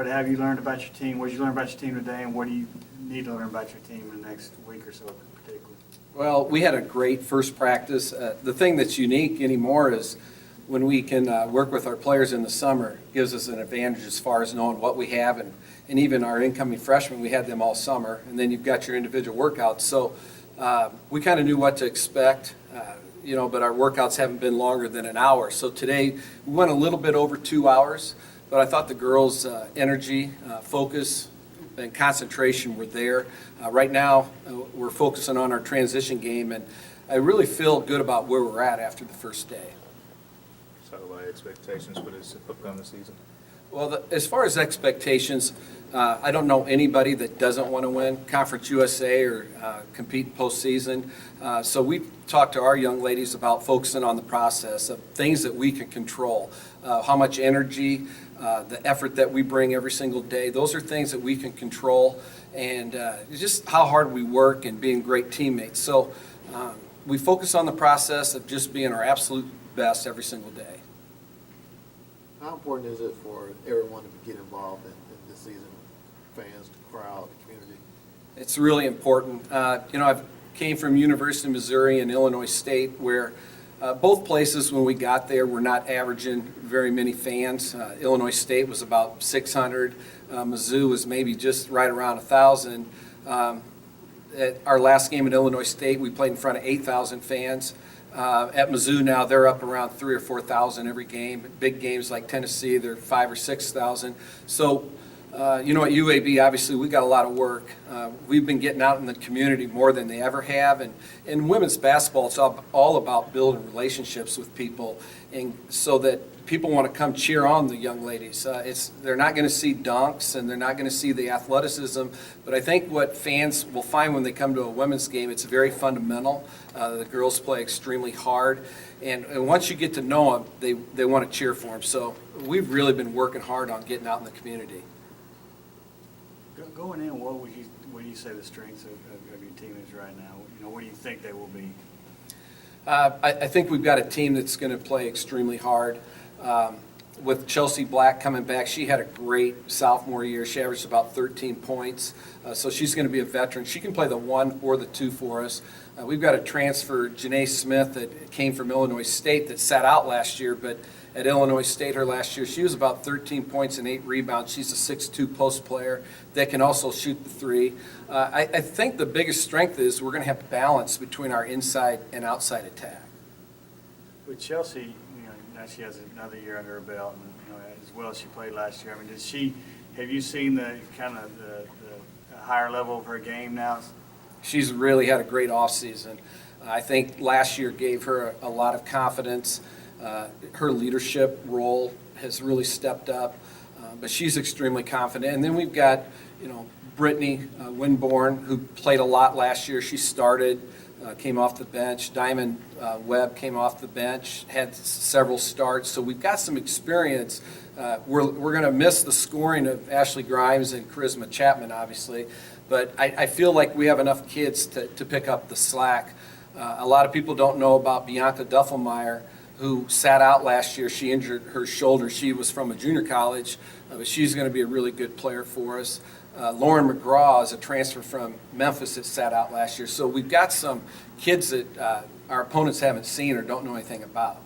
have you learned about your team? What did you learn about your team today, and what do you need to learn about your team in the next week or so particularly? Well, we had a great first practice. The thing that's unique anymore is when we can work with our players in the summer, gives us an advantage as far as knowing what we have, and even our incoming freshmen, we had them all summer, and then you've got your individual workouts. So we kind of knew what to expect, but our workouts haven't been longer than an hour. So today we went a little bit over 2 hours, but I thought the girls' energy, focus, and concentration were there. Right now, we're focusing on our transition game, and I really feel good about where we're at after the first day. Talk about expectations for this upcoming season. Well, as far as expectations, I don't know anybody that doesn't want to win Conference USA or compete in postseason. So we talked to our young ladies about focusing on the process of things that we can control, how much energy, the effort that we bring every single day. Those are things that we can control, and just how hard we work and being great teammates. So we focus on the process of just being our absolute best every single day. How important is it for everyone to get involved in this season? Fans, the crowd, the community? It's really important. I came from University of Missouri and Illinois State, where both places when we got there were not averaging very many fans. Illinois State was about 600. Mizzou was maybe just right around 1,000. At our last game at Illinois State, we played in front of 8,000 fans. At Mizzou now, they're up around 3,000 or 4,000 every game. Big games like Tennessee, they're 5,000 or 6,000. So, at UAB, obviously, we got a lot of work. We've been getting out in the community more than they ever have. And in women's basketball, it's all about building relationships with people, and so that people want to come cheer on the young ladies. They're not going to see dunks, and they're not going to see the athleticism, but I think what fans will find when they come to a women's game, it's very fundamental. The girls play extremely hard, and once you get to know them, they want to cheer for them. So we've really been working hard on getting out in the community. Going in, what do you say the strengths of your team is right now? What do you think they will be? I think we've got a team that's going to play extremely hard. With Chelsea Black coming back, she had a great sophomore year. She averaged about 13 points, so she's going to be a veteran. She can play the 1 or the 2 for us. We've got a transfer, Janae Smith, that came from Illinois State that sat out last year, but at Illinois State her last year, she was about 13 points and 8 rebounds. She's a 6'2" post player that can also shoot the 3. I think the biggest strength is we're going to have balance between our inside and outside attack. With Chelsea, now she has another year under her belt, and as well as she played last year. I mean, have you seen the kind of the higher level of her game now? She's really had a great offseason. I think last year gave her a lot of confidence. Her leadership role has really stepped up, but she's extremely confident. And then we've got, Brittany Winborn, who played a lot last year. She started, came off the bench. Diamond Webb came off the bench, had several starts. So we've got some experience. We're going to miss the scoring of Ashley Grimes and Charisma Chapman, obviously, but I feel like we have enough kids to pick up the slack. A lot of people don't know about Bianca Duffelmeyer, who sat out last year. She injured her shoulder. She was from a junior college, but she's going to be a really good player for us. Lauren McGraw is a transfer from Memphis that sat out last year. So we've got some kids that our opponents haven't seen or don't know anything about.